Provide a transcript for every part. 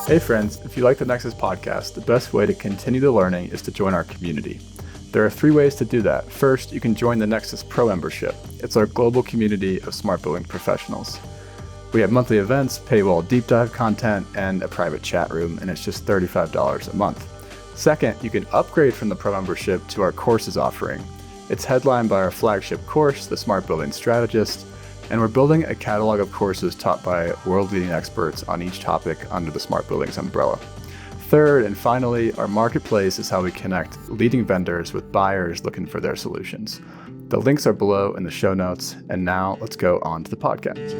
Hey friends, if you like the Nexus Podcast, the best way to continue the learning is to join our community. There are 3 ways to do that. First, you can join the Nexus Pro membership. It's our global community of smart building professionals. We have monthly events, paywall deep dive content, and a private chat room, and it's just $35 a month. Second, you can upgrade from the Pro membership to our courses offering. It's headlined by our flagship course, The Smart Building Strategist, and we're building a catalog of courses taught by world-leading experts on each topic under the Smart Buildings umbrella. Third, and finally, our marketplace is how we connect leading vendors with buyers looking for their solutions. The links are below in the show notes, and now let's go on to the podcast.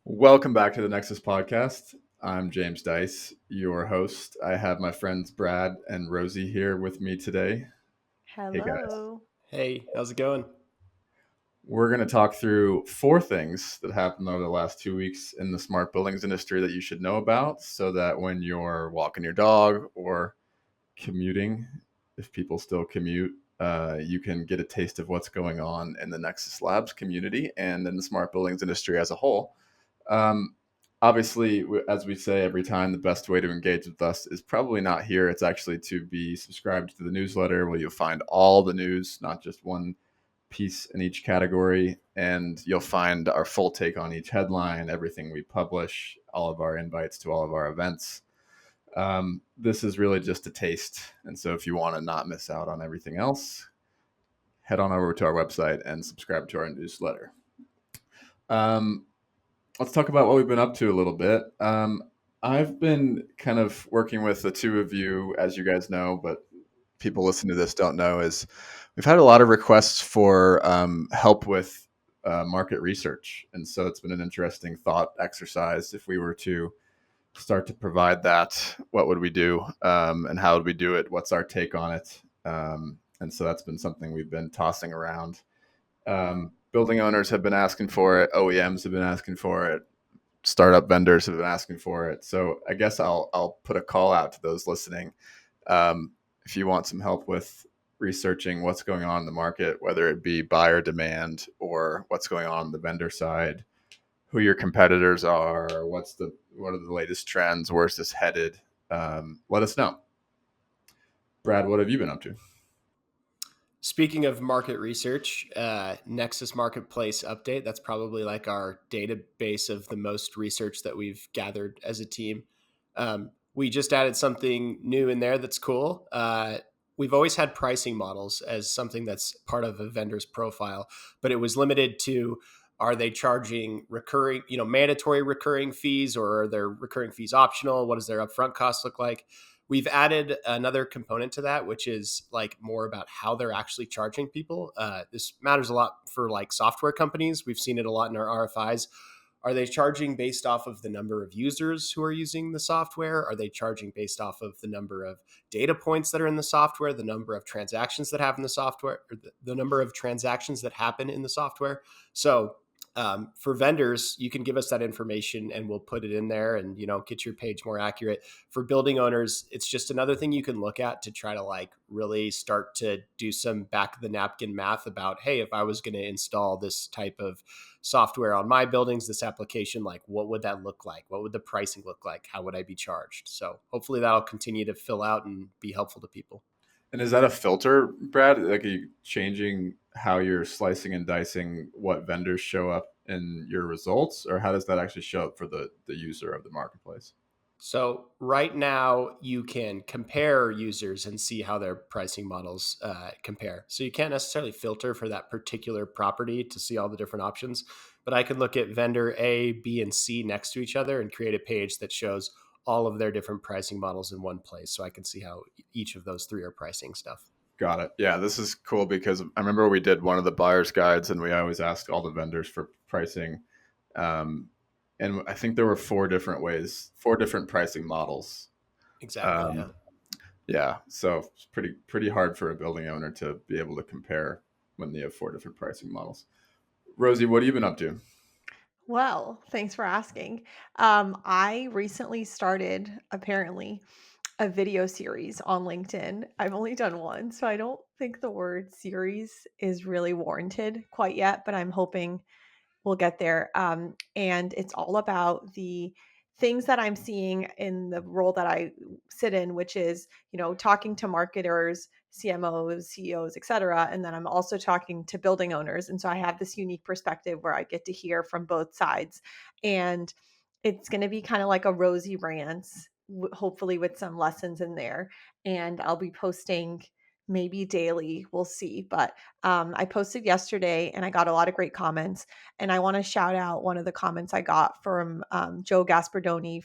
Welcome back to the Nexus Podcast. I'm James Dice, your host. I have my friends Brad and Rosy here with me today. Hello. Hey guys. Hey, how's it going? We're going to talk through 4 things that happened over the last 2 weeks in the smart buildings industry that you should know about, so that when you're walking your dog or commuting, if people still commute, you can get a taste of what's going on in the Nexus Labs community and in the smart buildings industry as a whole. Obviously, as we say every time, the best way to engage with us is probably not here. It's actually to be subscribed to the newsletter, where you'll find all the news, not just one piece in each category. And you'll find our full take on each headline, everything we publish, all of our invites to all of our events. This is really just a taste. And so if you want to not miss out on everything else, head on over to our website and subscribe to our newsletter. Let's talk about what we've been up to a little bit. I've been kind of working with the 2 of you, as you guys know, but people listening to this don't know, is we've had a lot of requests for help with market research. And so it's been an interesting thought exercise. If we were to start to provide that, what would we do? And how would we do it? What's our take on it? And so that's been something we've been tossing around. Building owners have been asking for it. OEMs have been asking for it. Startup vendors have been asking for it. So I guess I'll put a call out to those listening. If you want some help with researching what's going on in the market, whether it be buyer demand or what's going on the vendor side, who your competitors are, what are the latest trends, where's this headed, let us know. Brad, what have you been up to? Speaking of market research, Nexus Marketplace update, that's probably like our database of the most research that we've gathered as a team. We just added something new in there that's cool. We've always had pricing models as something that's part of a vendor's profile, but it was limited to, are they charging recurring, mandatory recurring fees, or are their recurring fees optional? What does their upfront cost look like? We've added another component to that, which is like more about how they're actually charging people. This matters a lot for like software companies. We've seen it a lot in our RFIs. Are they charging based off of the number of users who are using the software? Are they charging based off of the number of data points that are in the software, the number of transactions that have in the software, or the number of transactions that happen in the software? So for vendors, you can give us that information and we'll put it in there and, get your page more accurate. For building owners, it's just another thing you can look at to try to like really start to do some back of the napkin math about, hey, if I was going to install this type of software on my buildings, this application, like what would that look like? What would the pricing look like? How would I be charged? So hopefully that'll continue to fill out and be helpful to people. And is that a filter, Brad? Like, are you changing how you're slicing and dicing what vendors show up in your results, or how does that actually show up for the user of the marketplace? So right now you can compare users and see how their pricing models compare. So you can't necessarily filter for that particular property to see all the different options, but I could look at vendor A, B, and C next to each other and create a page that shows all of their different pricing models in one place. So I can see how each of those 3 are pricing stuff. Got it. Yeah, this is cool because I remember we did one of the buyer's guides and we always asked all the vendors for pricing. And I think there were 4 different ways, 4 different pricing models. Exactly. Yeah. So it's pretty hard for a building owner to be able to compare when they have 4 different pricing models. Rosy, what have you been up to? Well, thanks for asking. I recently started, apparently, a video series on LinkedIn. I've only done one, so I don't think the word series is really warranted quite yet, but I'm hoping we'll get there. And it's all about the things that I'm seeing in the role that I sit in, which is, talking to marketers, CMOs, CEOs, et cetera. And then I'm also talking to building owners. And so I have this unique perspective where I get to hear from both sides. And it's going to be kind of like a Rosy rants, hopefully with some lessons in there. And I'll be posting maybe daily. We'll see. But I posted yesterday and I got a lot of great comments. And I want to shout out one of the comments I got from Joe Gaspardoni,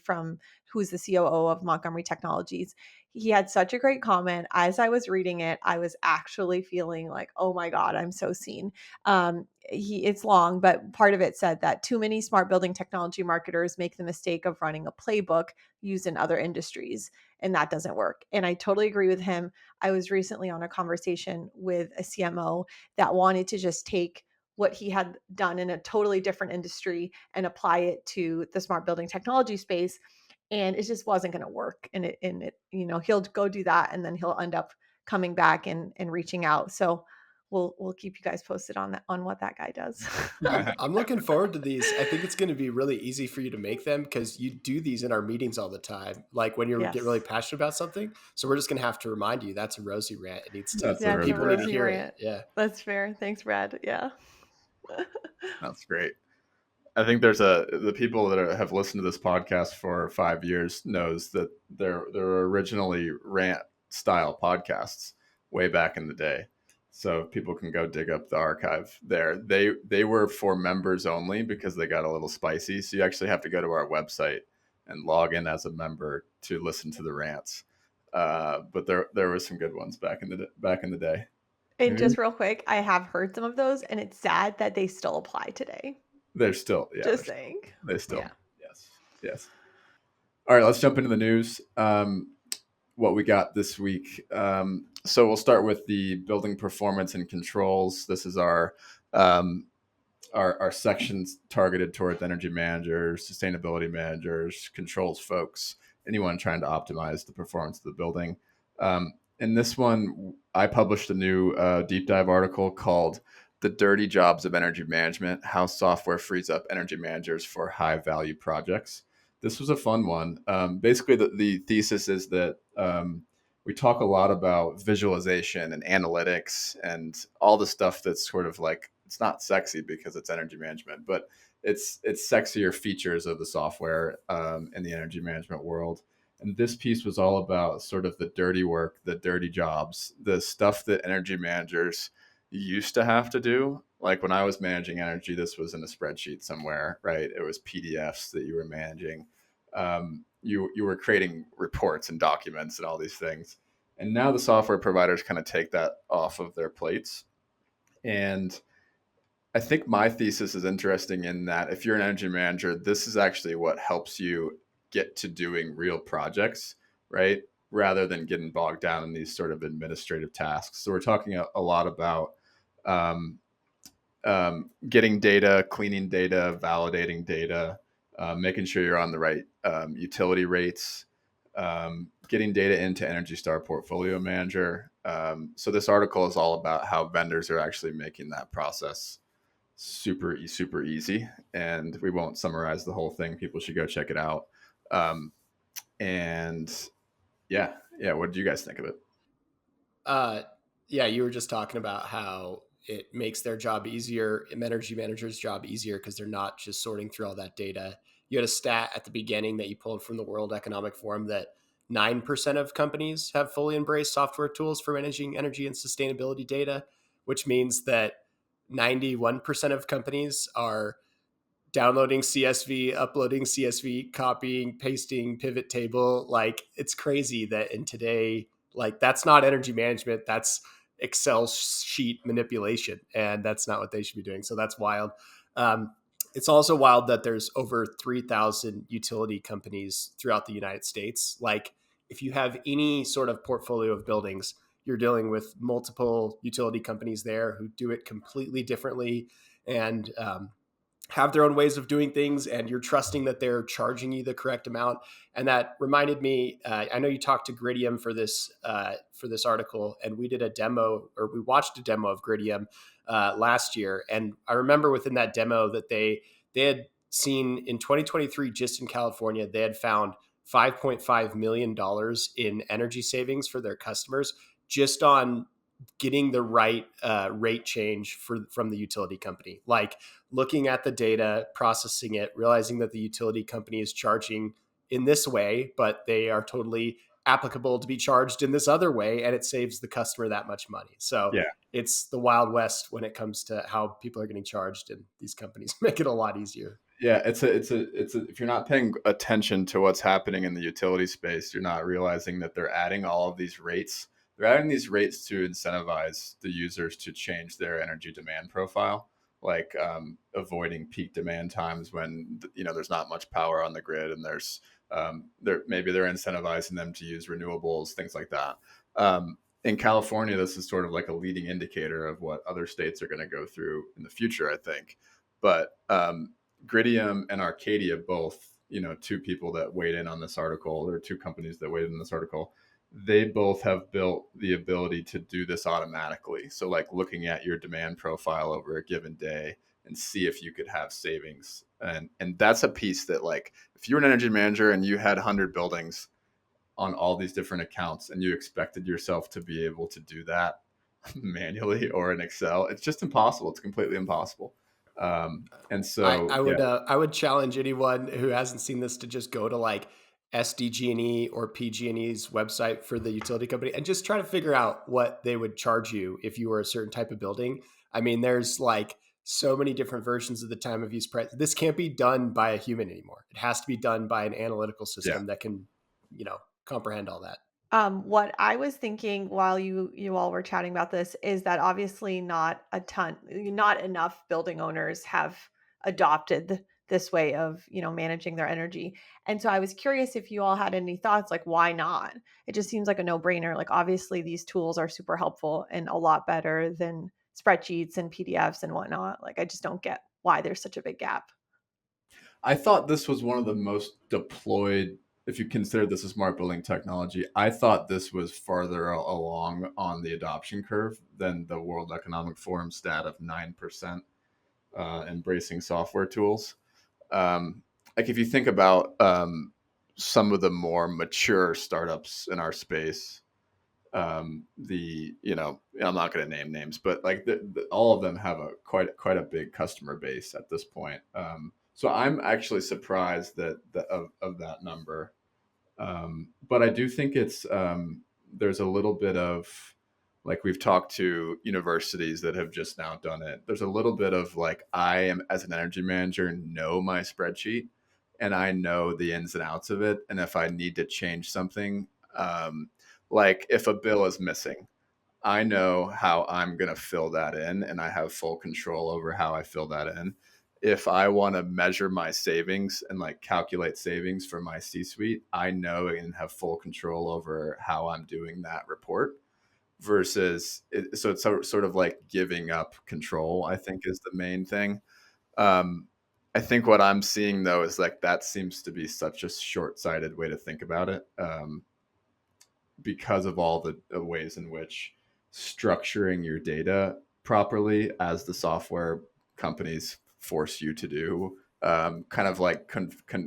who's the COO of Montgomery Technologies. He had such a great comment. As I was reading it, I was actually feeling like, oh my God, I'm so seen. It's long, but part of it said that too many smart building technology marketers make the mistake of running a playbook used in other industries, and that doesn't work. And I totally agree with him. I was recently on a conversation with a CMO that wanted to just take what he had done in a totally different industry and apply it to the smart building technology space. And it just wasn't going to work. And he'll go do that. And then he'll end up coming back and reaching out. So we'll keep you guys posted on that, on what that guy does. I'm looking forward to these. I think it's going to be really easy for you to make them because you do these in our meetings all the time, like when you get really Yes. passionate about something. So we're just going to have to remind you that's a Rosy rant. It needs to, That's a Rosy people need to rant. hear it. Yeah. That's fair. Thanks, Brad. Yeah. That's great. I think the people that have listened to this podcast for 5 years knows that there were originally rant style podcasts way back in the day. So people can go dig up the archive there. They were for members only because they got a little spicy. So you actually have to go to our website and log in as a member to listen to the rants. But there were some good ones back in the day. And just real quick, I have heard some of those, and it's sad that they still apply today. They're still, Just saying. Yeah. Yes. All right, let's jump into the news. What we got this week. So we'll start with the building performance and controls. This is our sections targeted towards energy managers, sustainability managers, controls folks, anyone trying to optimize the performance of the building. In this one, I published a new deep dive article called "The Dirty Jobs of Energy Management: How Software Frees Up Energy Managers for High Value Projects." This was a fun one. Basically, the thesis is that we talk a lot about visualization and analytics and all the stuff that's sort of like, it's not sexy because it's energy management, but it's sexier features of the software in the energy management world. And this piece was all about sort of the dirty work, the dirty jobs, the stuff that energy managers used to have to do. Like when I was managing energy, this was in a spreadsheet somewhere, right? It was PDFs that you were managing. You were creating reports and documents and all these things. And now the software providers kind of take that off of their plates. And I think my thesis is interesting in that if you're an energy manager, this is actually what helps you get to doing real projects, right? Rather than getting bogged down in these sort of administrative tasks. So we're talking a lot about um, getting data, cleaning data, validating data, making sure you're on the right utility rates, getting data into Energy Star Portfolio Manager. So this article is all about how vendors are actually making that process super easy, and we won't summarize the whole thing. People should go check it out. And yeah, what did you guys think of it? Yeah, you were just talking about how it makes their job easier, energy managers' job easier because they're not just sorting through all that data. You had a stat at the beginning that you pulled from the World Economic Forum that 9% of companies have fully embraced software tools for managing energy and sustainability data, which means that 91% of companies are downloading CSV, uploading CSV, copying, pasting, pivot table. Like, it's crazy that in today, like, that's not energy management. That's Excel sheet manipulation. And that's not what they should be doing. So that's wild. It's also wild that there's over 3,000 utility companies throughout the United States. Like, if you have any sort of portfolio of buildings, you're dealing with multiple utility companies there who do it completely differently. And have their own ways of doing things, and you're trusting that they're charging you the correct amount. And that reminded me, I know you talked to Gridium for this article, and we did a demo, or we watched a demo of Gridium last year. And I remember within that demo that they had seen in 2023, just in California, they had found $5.5 million in energy savings for their customers just on getting the right rate change from the utility company. Like looking at the data, processing it, realizing that the utility company is charging in this way, but they are totally applicable to be charged in this other way, and it saves the customer that much money. So Yeah. it's the Wild West when it comes to how people are getting charged, and these companies make it a lot easier. Yeah, if you're not paying attention to what's happening in the utility space, you're not realizing that they're adding all of these rates. They're adding these rates to incentivize the users to change their energy demand profile, like avoiding peak demand times when there's not much power on the grid, and maybe they're incentivizing them to use renewables, things like that. In California, this is sort of like a leading indicator of what other states are going to go through in the future, I think. But Gridium and Arcadia, both, two people that weighed in on this article, or two companies that weighed in this article, they both have built the ability to do this automatically. So like looking at your demand profile over a given day and see if you could have savings. And that's a piece that, like, if you're an energy manager and you had 100 buildings on all these different accounts and you expected yourself to be able to do that manually or in Excel, it's just impossible. It's completely impossible. And so, yeah. I would challenge anyone who hasn't seen this to just go to like SDG&E or PG&E's website for the utility company and just try to figure out what they would charge you if you were a certain type of building. I mean, there's like so many different versions of the time of use price. This can't be done by a human anymore. It has to be done by an analytical system that can, comprehend all that. What I was thinking while you all were chatting about this is that obviously not enough building owners have adopted this way of managing their energy. And so I was curious if you all had any thoughts, like why not? It just seems like a no-brainer. Like obviously these tools are super helpful and a lot better than spreadsheets and PDFs and whatnot. Like I just don't get why there's such a big gap. I thought this was one of the most deployed, if you consider this a smart building technology. I thought this was farther along on the adoption curve than the World Economic Forum stat of 9% embracing software tools. Like if you think about some of the more mature startups in our space, I'm not going to name names, but like all of them have a quite a big customer base at this point. So I'm actually surprised of that number. But I do think there's a little bit of, like, we've talked to universities that have just now done it. There's a little bit of like, I am, as an energy manager, know my spreadsheet and I know the ins and outs of it. And if I need to change something, like if a bill is missing, I know how I'm going to fill that in and I have full control over how I fill that in. If I want to measure my savings and like calculate savings for my C-suite, I know and have full control over how I'm doing that report. So it's sort of like giving up control, I think, is the main thing. Um, I think what I'm seeing though is like that seems to be such a short-sighted way to think about it. Because of all the ways in which structuring your data properly, as the software companies force you to do, kind of like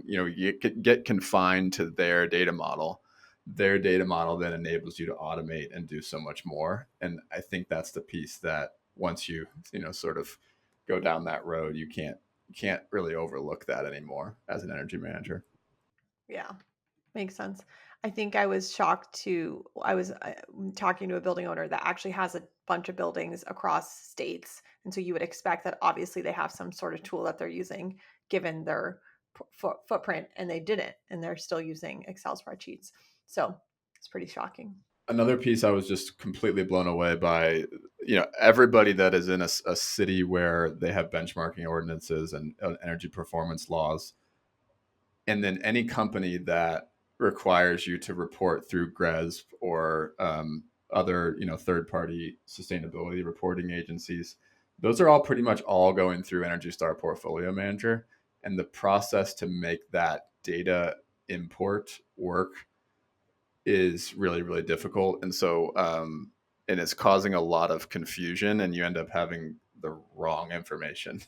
you get confined to their data model. Their data model then enables you to automate and do so much more. And I think that's the piece that once you sort of go down that road, you can't really overlook that anymore as an energy manager. Yeah. Makes sense. I think I was shocked to I was talking to a building owner that actually has a bunch of buildings across states, and so you would expect that obviously they have some sort of tool that they're using given their footprint, and they didn't, and they're still using Excel spreadsheets. So it's pretty shocking. Another piece I was just completely blown away by, everybody that is in a city where they have benchmarking ordinances and energy performance laws, and then any company that requires you to report through GRESB or other third party sustainability reporting agencies, Those are all pretty much all going through Energy Star Portfolio Manager. And the process to make that data import work is really, really difficult. And so, and it's causing a lot of confusion, and you end up having the wrong information.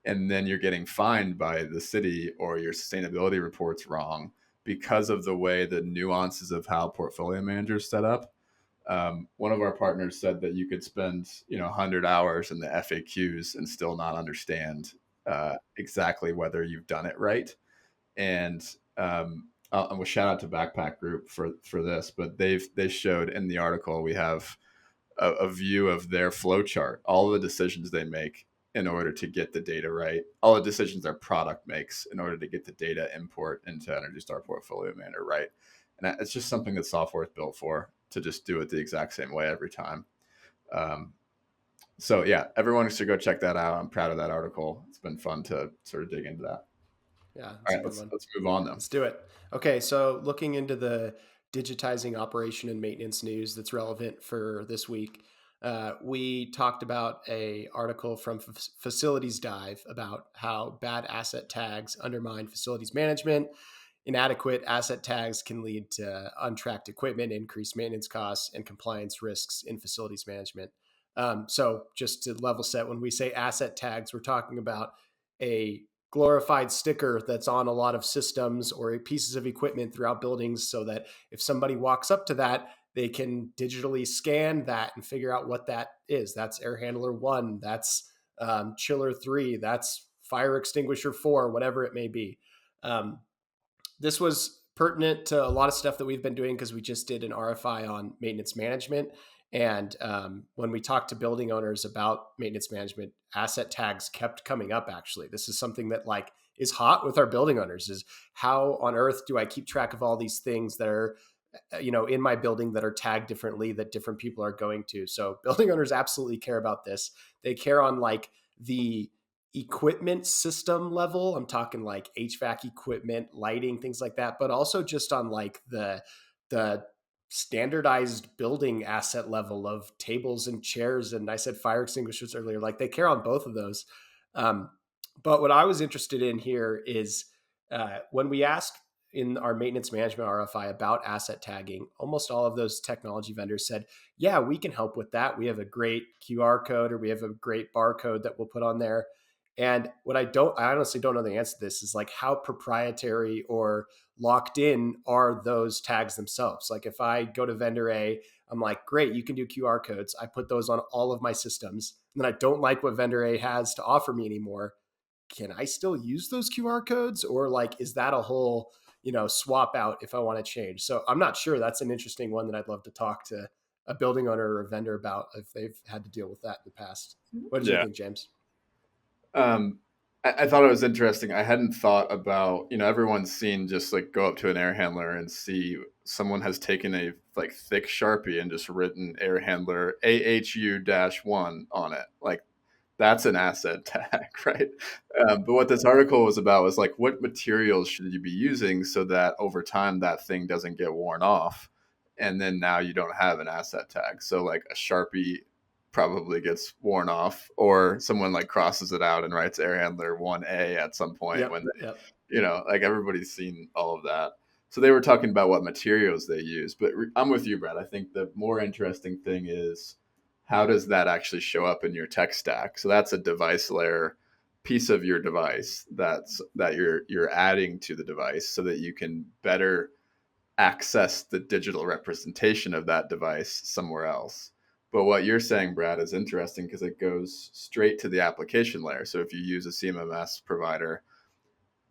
And then you're getting fined by the city, or your sustainability report's wrong because of the way the nuances of how portfolio managers set up. One of our partners said that you could spend 100 hours in the FAQs and still not understand exactly whether you've done it right. And we'll shout out to Backpack Group for this, but they showed in the article, we have a view of their flow chart, all the decisions they make in order to get the data right, all the decisions their product makes in order to get the data import into Energy Star Portfolio Manager right. And it's just something that software is built for, to just do it the exact same way every time. So yeah, everyone should go check that out. I'm proud of that article. It's been fun to sort of dig into that. Yeah, All right, let's move on though. Let's do it. Okay, so looking into the digitizing operation and maintenance news that's relevant for this week, we talked about a article from Facilities Dive about how bad asset tags undermine facilities management. Inadequate asset tags can lead to untracked equipment, increased maintenance costs, and compliance risks in facilities management. So just to level set, when we say asset tags, we're talking about a glorified sticker that's on a lot of systems or pieces of equipment throughout buildings, so that if somebody walks up to that, they can digitally scan that and figure out what that is. That's air handler 1, that's chiller 3, that's fire extinguisher 4, whatever it may be. This was pertinent to a lot of stuff that we've been doing because we just did an RFI on maintenance management. And when we talked to building owners about maintenance management, asset tags kept coming up. Actually, this is something that is hot with our building owners: is how on earth do I keep track of all these things that are in my building that are tagged differently, that different people are going to. So building owners absolutely care about this. They care on the equipment system level. I'm talking like HVAC equipment, lighting, things like that, but also just on the standardized building asset level of tables and chairs. And I said fire extinguishers earlier, they care on both of those. But what I was interested in here is when we asked in our maintenance management RFI about asset tagging, almost all of those technology vendors said, yeah, we can help with that. We have a great QR code, or we have a great barcode that we'll put on there. And what I honestly don't know the answer to this is how proprietary or locked in are those tags themselves. If I go to vendor A, I'm like, great, you can do QR codes. I put those on all of my systems. And then I don't like what vendor A has to offer me anymore. Can I still use those QR codes? Or is that a whole, swap out if I want to change? So I'm not sure. That's an interesting one that I'd love to talk to a building owner or a vendor about if they've had to deal with that in the past. What did you think, James? I thought it was interesting. I hadn't thought about, everyone's seen just go up to an air handler and see someone has taken a thick Sharpie and just written air handler AHU-1 on it. That's an asset tag, right? But what this article was about was what materials should you be using so that over time that thing doesn't get worn off, and then now you don't have an asset tag. So a Sharpie probably gets worn off, or someone crosses it out and writes air handler 1A at some point when they, everybody's seen all of that. So they were talking about what materials they use, but I'm with you, Brad. I think the more interesting thing is, how does that actually show up in your tech stack? So that's a device layer piece of your device that you're adding to the device so that you can better access the digital representation of that device somewhere else. But what you're saying, Brad, is interesting because it goes straight to the application layer. So if you use a CMMS provider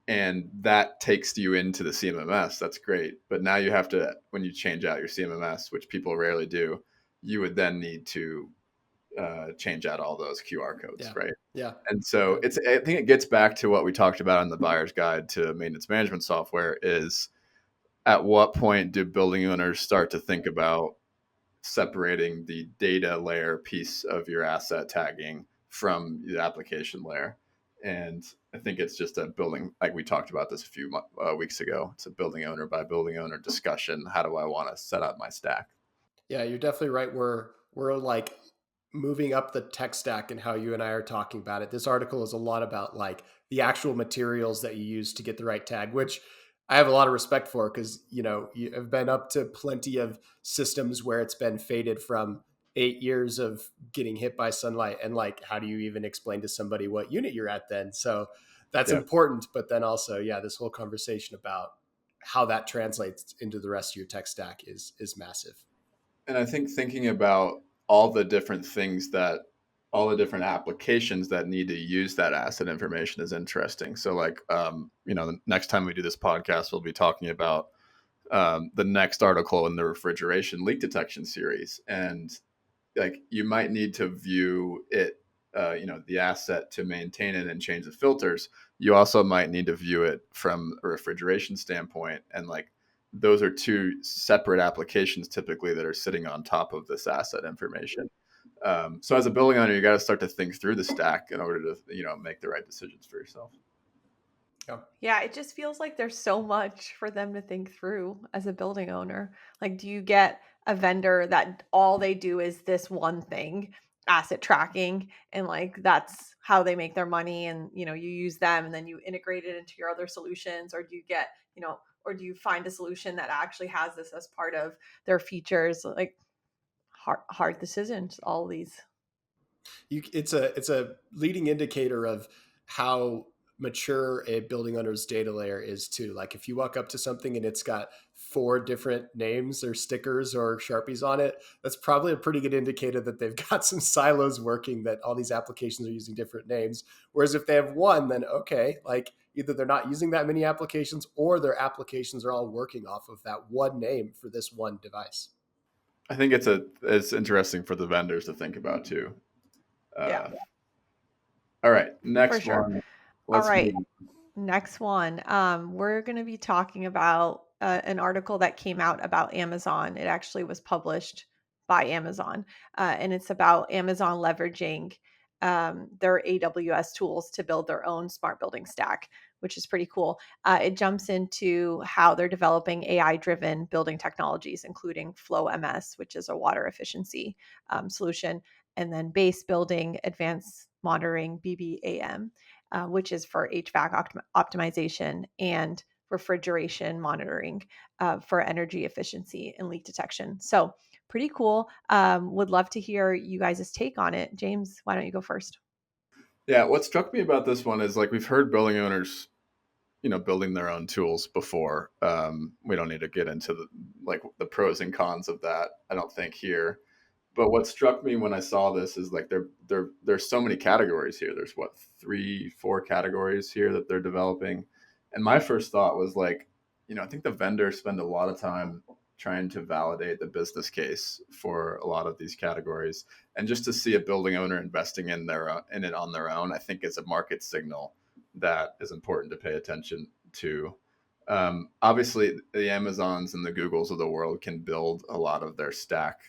and that takes you into the CMMS, that's great. But now you have to, when you change out your CMMS, which people rarely do, you would then need to change out all those QR codes, right? Yeah. And so I think it gets back to what we talked about in the buyer's guide to maintenance management software is, at what point do building owners start to think about separating the data layer piece of your asset tagging from the application layer? And I think it's just a building, we talked about this a few weeks ago. It's a building owner by building owner discussion. How do I want to set up my stack? Yeah, you're definitely right. We're moving up the tech stack and how you and I are talking about it. This article is a lot about like the actual materials that you use to get the right tag, which I have a lot of respect for because, you know, you have been up to plenty of systems where it's been faded from 8 years of getting hit by sunlight. And like, how do you even explain to somebody what unit you're at then? So that's Yeah. important. But then also, yeah, this whole conversation about how that translates into the rest of your tech stack is massive. And I think thinking about all the different things that all the different applications that need to use that asset information is interesting. So like, the next time we do this podcast, we'll be talking about the next article in the refrigeration leak detection series. And like you might need to view it, the asset to maintain it and change the filters. You also might need to view it from a refrigeration standpoint. And like those are two separate applications typically that are sitting on top of this asset information. So as a building owner, you got to start to think through the stack in order to, make the right decisions for yourself. Yeah, it just feels like there's so much for them to think through as a building owner. Like, do you get a vendor that all they do is this one thing, asset tracking, and like that's how they make their money, and you use them and then you integrate it into your other solutions, or do you get, or do you find a solution that actually has this as part of their features? Like hard decisions, all these. It's a leading indicator of how mature a building owner's data layer is too. Like if you walk up to something and it's got 4 different names or stickers or Sharpies on it, that's probably a pretty good indicator that they've got some silos working, that all these applications are using different names. Whereas if they have one, then okay, like either they're not using that many applications or their applications are all working off of that one name for this one device. I think it's interesting for the vendors to think about too. Yeah, All right, for next sure. one. All Let's move right. on. Next one. We're going to be talking about an article that came out about Amazon. It actually was published by Amazon, and it's about Amazon leveraging their AWS tools to build their own smart building stack, which is pretty cool. It jumps into how they're developing AI-driven building technologies, including Flow MS, which is a water efficiency solution, and then base building advanced monitoring BBAM, which is for HVAC optimization and refrigeration monitoring for energy efficiency and leak detection. So pretty cool. Would love to hear you guys' take on it. James, why don't you go first? Yeah, what struck me about this one is like we've heard building owners, building their own tools before. We don't need to get into the pros and cons of that, I don't think here. But what struck me when I saw this is like there's so many categories here. There's what, 3, 4 categories here that they're developing. And my first thought was like, I think the vendors spend a lot of time trying to validate the business case for a lot of these categories. And just to see a building owner investing in it on their own, I think is a market signal that is important to pay attention to. Obviously, the Amazons and the Googles of the world can build a lot of their stack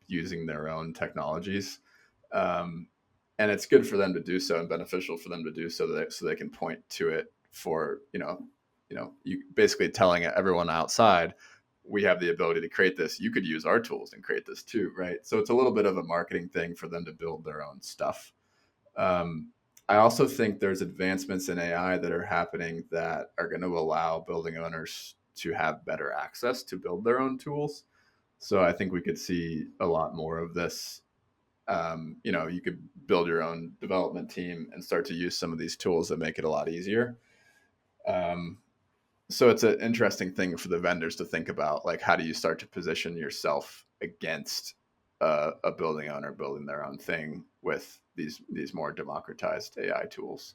using their own technologies. And it's good for them to do so and beneficial for them to do so so they can point to it for, you basically telling everyone outside, we have the ability to create this. You could use our tools and create this too, right? So it's a little bit of a marketing thing for them to build their own stuff. I also think there's advancements in AI that are happening that are going to allow building owners to have better access to build their own tools. So I think we could see a lot more of this. You could build your own development team and start to use some of these tools that make it a lot easier. So it's an interesting thing for the vendors to think about, like how do you start to position yourself against a building owner building their own thing with these more democratized AI tools.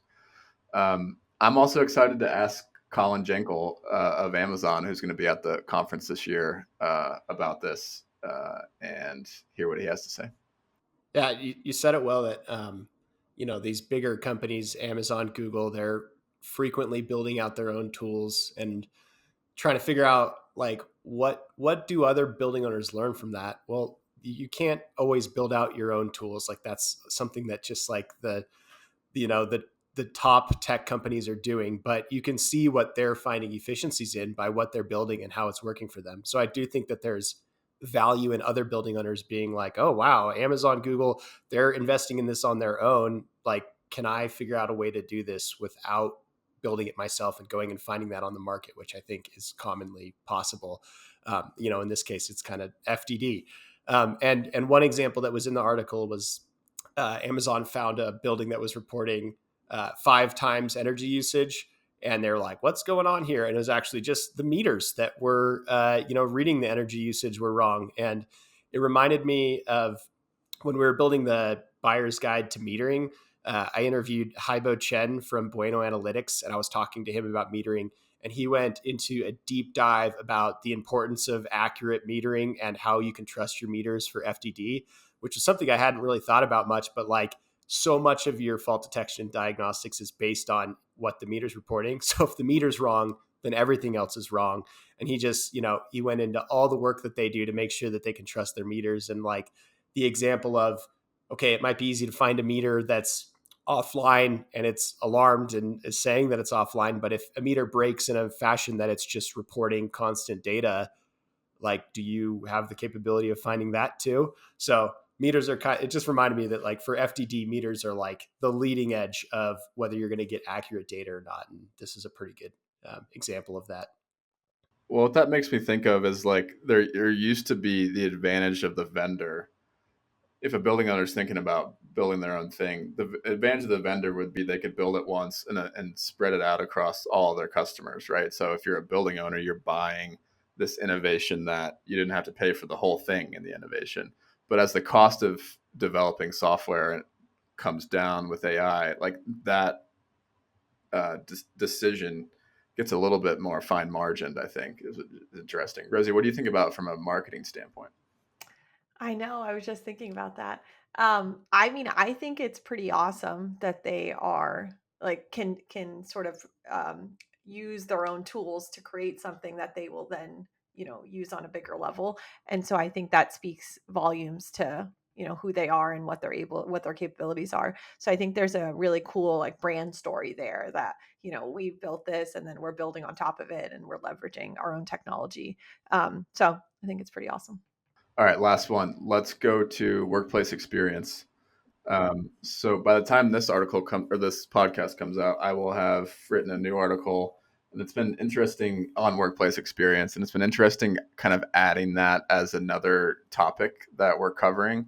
I'm also excited to ask Colin Jenkel of Amazon, who's going to be at the conference this year, about this and hear what he has to say. Yeah, you said it well that these bigger companies, Amazon, Google, they're frequently building out their own tools and trying to figure out like what do other building owners learn from that. Well, you can't always build out your own tools. Like that's something that just like the top tech companies are doing, but you can see what they're finding efficiencies in by what they're building and how it's working for them. So I do think that there's value in other building owners being like, oh, wow, Amazon, Google, they're investing in this on their own. Like, can I figure out a way to do this without building it myself and going and finding that on the market, which I think is commonly possible. In this case, it's kind of FDD. And one example that was in the article was Amazon found a building that was reporting 5 times energy usage. And they're like, what's going on here? And it was actually just the meters that were, reading the energy usage were wrong. And it reminded me of when we were building the buyer's guide to metering. I interviewed Haibo Chen from Bueno Analytics, and I was talking to him about metering. And he went into a deep dive about the importance of accurate metering and how you can trust your meters for FDD, which is something I hadn't really thought about much, but like so much of your fault detection diagnostics is based on what the meter's reporting. So if the meter's wrong, then everything else is wrong. And he just, he went into all the work that they do to make sure that they can trust their meters. And like the example of, okay, it might be easy to find a meter that's offline and it's alarmed and is saying that it's offline. But if a meter breaks in a fashion that it's just reporting constant data, like, do you have the capability of finding that too? So meters are it just reminded me that like for FDD, meters are like the leading edge of whether you're going to get accurate data or not. And this is a pretty good example of that. Well, what that makes me think of is like there used to be the advantage of the vendor. If a building owner is thinking about building their own thing, the advantage of the vendor would be they could build it once and spread it out across all their customers, right? So if you're a building owner, you're buying this innovation that you didn't have to pay for the whole thing in the innovation. But as the cost of developing software comes down with AI, like that decision gets a little bit more fine margined, I think is interesting. Rosie, what do you think about from a marketing standpoint? I know. I was just thinking about that. I mean, I think it's pretty awesome that they are like can sort of use their own tools to create something that they will then use on a bigger level. And so I think that speaks volumes to who they are and what their capabilities are. So I think there's a really cool like brand story there that we built this and then we're building on top of it and we're leveraging our own technology. So I think it's pretty awesome. All right, last one. Let's go to workplace experience. So by the time this this podcast comes out, I will have written a new article, and it's been interesting on workplace experience, and it's been interesting kind of adding that as another topic that we're covering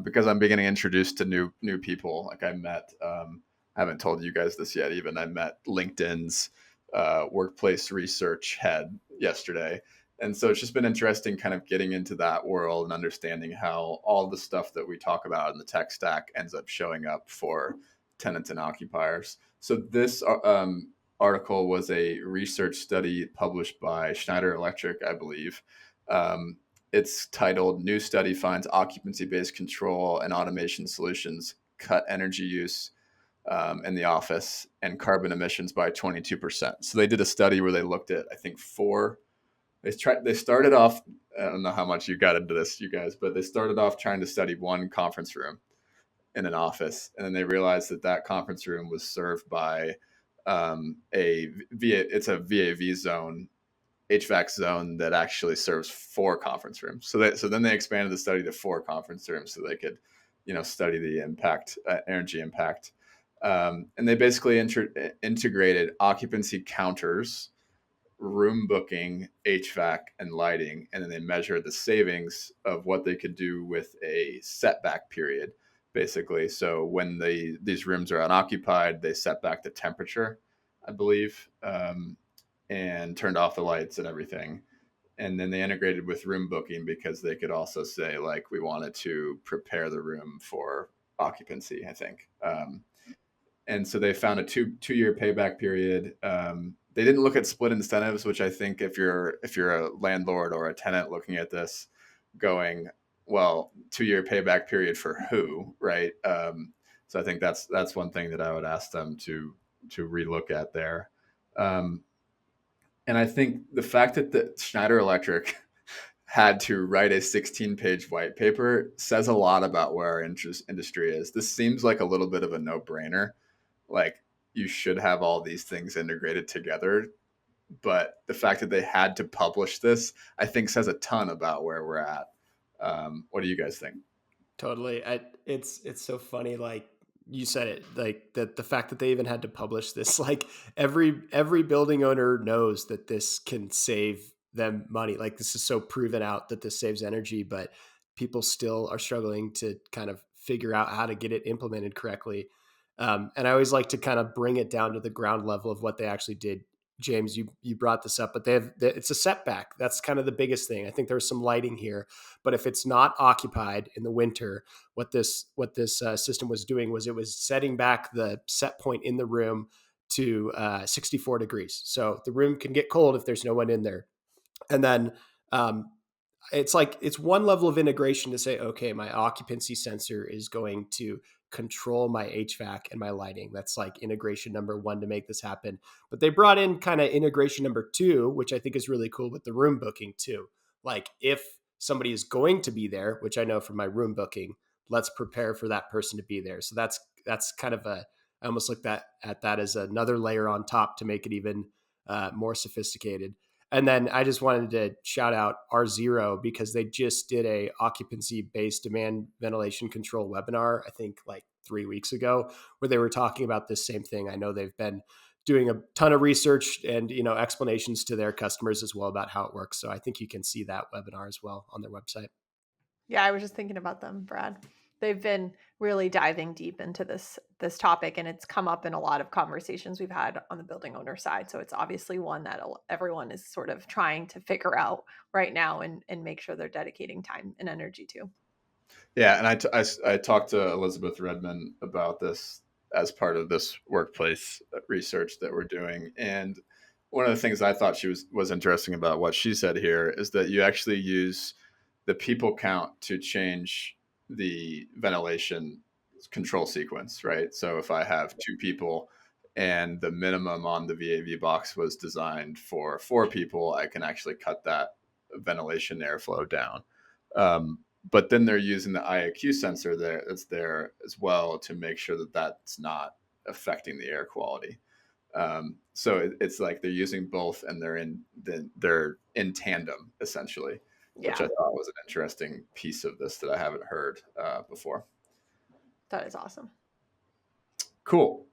because I'm beginning introduced to new people. Like I met, I haven't told you guys this yet. Even I met LinkedIn's workplace research head yesterday. And so it's just been interesting kind of getting into that world and understanding how all the stuff that we talk about in the tech stack ends up showing up for tenants and occupiers. So this article was a research study published by Schneider Electric, I believe. It's titled New Study Finds Occupancy-Based Control and Automation Solutions Cut Energy Use in the Office and Carbon Emissions by 22%. So they did a study where they looked at, I think, they started off, I don't know how much you got into this, you guys, but they started off trying to study one conference room in an office. And then they realized that conference room was served by it's a VAV zone, HVAC zone that actually serves 4 conference rooms. So then they expanded the study to 4 conference rooms so they could, study the impact, energy impact. And they basically integrated occupancy counters, room booking, HVAC, and lighting, and then they measured the savings of what they could do with a setback period, basically. So when these rooms are unoccupied, they set back the temperature, I believe, and turned off the lights and everything. And then they integrated with room booking because they could also say, like, we wanted to prepare the room for occupancy, I think. And so they found a two-year payback period. They didn't look at split incentives, which I think if you're a landlord or a tenant looking at this, going, well, 2-year payback period for who, right? So I think that's one thing that I would ask them to relook at there. And I think the fact that the Schneider Electric had to write a 16-page white paper says a lot about where our industry is. This seems like a little bit of a no-brainer. Like, you should have all these things integrated together but the fact that they had to publish this, I think, says a ton about where we're at. What do you guys think? Totally. It's so funny. Like you said it, like that the fact that they even had to publish this, like every building owner knows that this can save them money. Like this is so proven out that this saves energy, but people still are struggling to kind of figure out how to get it implemented correctly. And I always like to kind of bring it down to the ground level of what they actually did. James, you brought this up, but it's a setback. That's kind of the biggest thing. I think there's some lighting here, but if it's not occupied in the winter, what this system was doing was it was setting back the set point in the room to 64 degrees. So the room can get cold if there's no one in there. And then it's like it's one level of integration to say, okay, my occupancy sensor is going to control my HVAC and my lighting. That's like integration number one to make this happen. But they brought in kind of integration number two, which I think is really cool with the room booking too. Like if somebody is going to be there, which I know from my room booking, let's prepare for that person to be there. So that's kind of I almost look at that as another layer on top to make it even more sophisticated. And then I just wanted to shout out R0 because they just did a occupancy-based demand ventilation control webinar, I think like 3 weeks ago, where they were talking about this same thing. I know they've been doing a ton of research and explanations to their customers as well about how it works. So I think you can see that webinar as well on their website. Yeah, I was just thinking about them, Brad. They've been really diving deep into this topic, and it's come up in a lot of conversations we've had on the building owner side. So it's obviously one that everyone is sort of trying to figure out right now and make sure they're dedicating time and energy to. Yeah, and I talked to Elizabeth Redmond about this as part of this workplace research that we're doing, and one of the things I thought she was interesting about what she said here is that you actually use the people count to change the ventilation control sequence, right? So if I have 2 people and the minimum on the VAV box was designed for 4 people, I can actually cut that ventilation airflow down. But then they're using the IAQ sensor that's there as well to make sure that that's not affecting the air quality. So it's like they're using both, and they're in tandem essentially, which I thought was an interesting piece of this that I haven't heard before. That is awesome. Cool.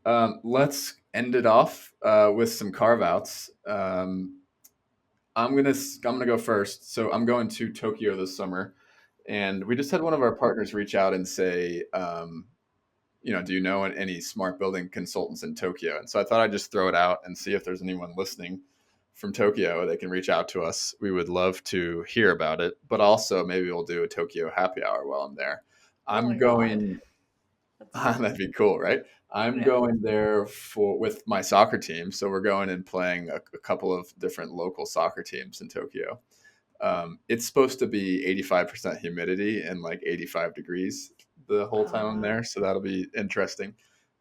Let's end it off with some carve outs. I'm gonna go first. So I'm going to Tokyo this summer, and we just had one of our partners reach out and say, do you know any smart building consultants in Tokyo? And so I thought I'd just throw it out and see if there's anyone listening from Tokyo. They can reach out to us. We would love to hear about it, but also maybe we'll do a Tokyo happy hour while I'm there. I'm going. That'd be cool, right? I'm going there with my soccer team. So we're going and playing a couple of different local soccer teams in Tokyo. It's supposed to be 85% humidity and like 85 degrees the whole time I'm there. So that'll be interesting.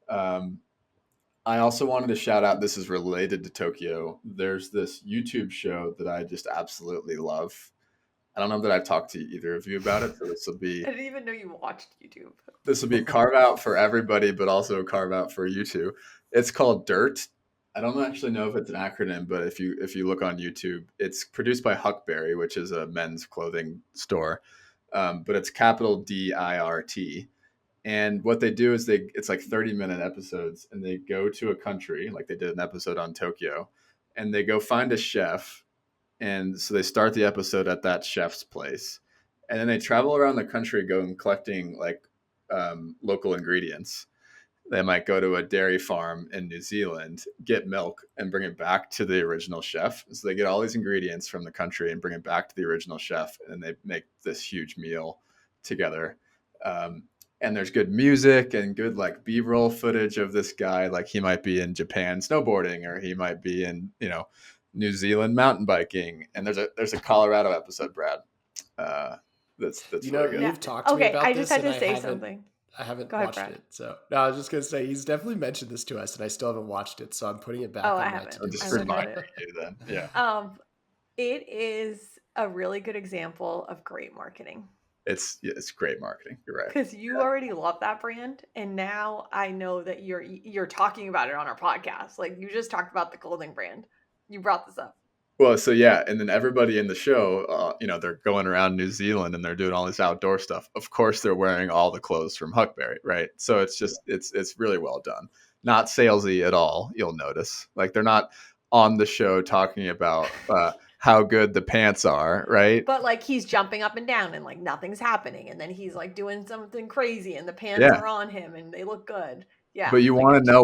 I also wanted to shout out, this is related to Tokyo. There's this YouTube show that I just absolutely love. I don't know that I've talked to either of you about it. So this will be. I didn't even know you watched YouTube. This will be a carve out for everybody, but also a carve out for you two. It's called Dirt. I don't actually know if it's an acronym, but if you look on YouTube, it's produced by Huckberry, which is a men's clothing store. But it's capital DIRT. And what they do is it's like 30-minute episodes, and they go to a country, like they did an episode on Tokyo, and they go find a chef. And so they start the episode at that chef's place, and then they travel around the country going collecting like local ingredients. They might go to a dairy farm in New Zealand, get milk, and bring it back to the original chef. So they get all these ingredients from the country and bring it back to the original chef, and they make this huge meal together. And there's good music and good like B-roll footage of this guy. Like he might be in Japan snowboarding, or he might be in New Zealand mountain biking. And there's a Colorado episode, Brad. That's really good. You've talked to me about this. I just had to say something. I haven't watched it. So no, I was just going to say, he's definitely mentioned this to us, and I still haven't watched it. So I'm putting it back. I haven't. I'll just remind you then. Yeah. It is a really good example of great marketing. It's great marketing. You're right. Because you already love that brand, and now I know that you're talking about it on our podcast. Like you just talked about the clothing brand. You brought this up. Well, so yeah, and then everybody in the show, they're going around New Zealand and they're doing all this outdoor stuff. Of course, they're wearing all the clothes from Huckberry, right? So it's just it's really well done. Not salesy at all. You'll notice, like they're not on the show talking about how good the pants are, right? But like he's jumping up and down and like nothing's happening, and then he's like doing something crazy, and the pants Yeah. are on him and they look good. Yeah, But you I want got to know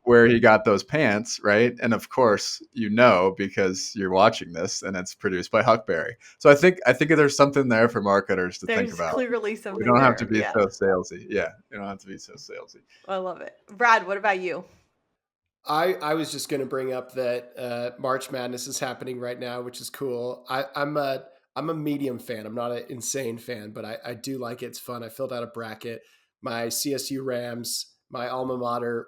where he got those pants, right? And of course, because you're watching this, and it's produced by Huckberry. So I think there's something there for marketers to think There's about. clearly We something don't have there. to be Yeah, so salesy. Yeah, you don't have to be so salesy. I love it. Brad, what about you? I was just going to bring up that March Madness is happening right now, which is cool. I'm a medium fan. I'm not an insane fan, but I do like it. It's fun. I filled out a bracket. My CSU Rams, my alma mater,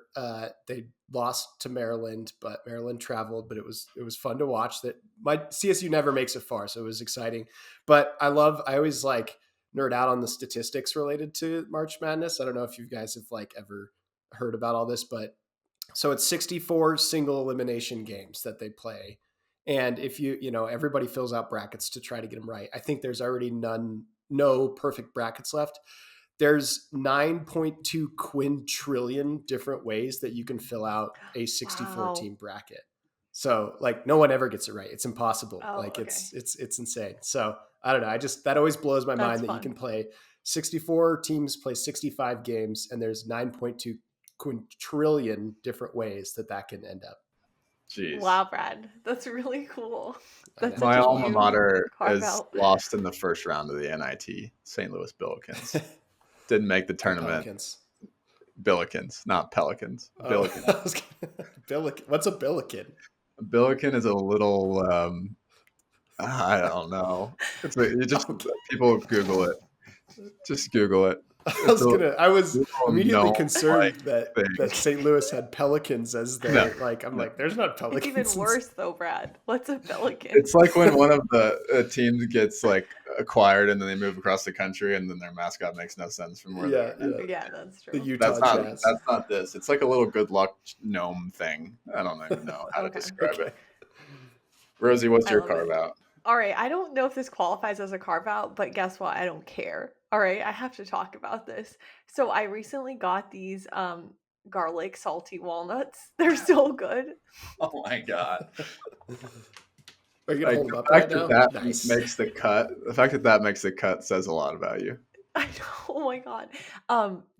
they lost to Maryland, but Maryland traveled. But it was fun to watch. That my CSU never makes it far, so it was exciting. But I always like nerd out on the statistics related to March Madness. I don't know if you guys have like ever heard about all this, but so it's 64 single elimination games that they play. And if everybody fills out brackets to try to get them right. I think there's already no perfect brackets left. There's 9.2 quintillion different ways that you can fill out a 64 team bracket. So like no one ever gets it right. It's impossible. It's insane. So I don't know. That always blows my mind that you can play 64 teams play 65 games and there's 9.2 quintillion different ways that can end up. Jeez. Wow, Brad, that's really cool. That's my alma mater is lost in the first round of the NIT. St. Louis Billikens didn't make the tournament. Billikens, not Pelicans. Billikens. What's a Billiken? A Billiken is a little. I don't know. People Google it. Just Google it. I was immediately concerned that St. Louis had Pelicans as their like. There's not Pelicans. It's even worse though, Brad. What's a Pelican? It's like when one of the teams gets like acquired and then they move across the country and then their mascot makes no sense from where they're. Yeah, that's true. The Utah Jazz. That's not this. It's like a little good luck gnome thing. I don't even know how to describe it. Rosie, what's your carve out? All right, I don't know if this qualifies as a carve out, but guess what? I don't care. All right, I have to talk about this. So I recently got these garlic salty walnuts. They're so good. Oh my god. Are you gonna hold them up right now? Nice. Makes the cut. The fact that makes the cut says a lot about you. I know. Oh my god.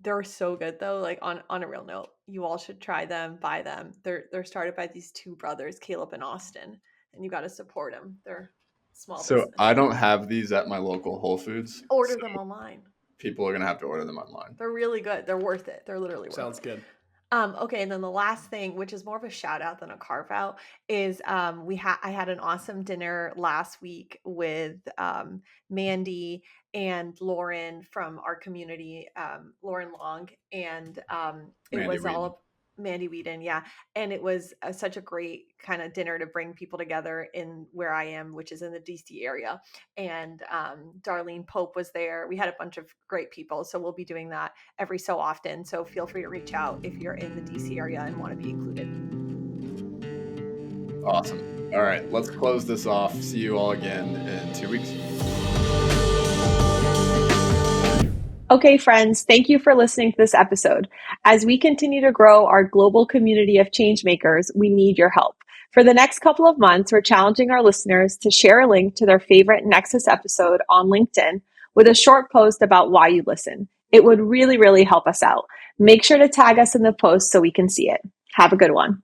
They're so good though. Like on a real note, you all should try them, buy them. They're started by these two brothers, Caleb and Austin, and you got to support them. They're small business. I don't have these at my local Whole Foods. Order them online. People are gonna have to order them online. They're really good. They're worth it. They're literally worth it. Sounds good. Okay, and then the last thing, which is more of a shout out than a carve out, is I had an awesome dinner last week with Mandy and Lauren from our community, Lauren Long, and it was all Mandy Whedon, yeah. And it was such a great kind of dinner to bring people together in where I am, which is in the DC area. And Darlene Pope was there. We had a bunch of great people. So we'll be doing that every so often. So feel free to reach out if you're in the DC area and want to be included. Awesome. All right, let's close this off. See you all again in 2 weeks. Okay, friends, thank you for listening to this episode. As we continue to grow our global community of changemakers, we need your help. For the next couple of months, we're challenging our listeners to share a link to their favorite Nexus episode on LinkedIn with a short post about why you listen. It would really, really help us out. Make sure to tag us in the post so we can see it. Have a good one.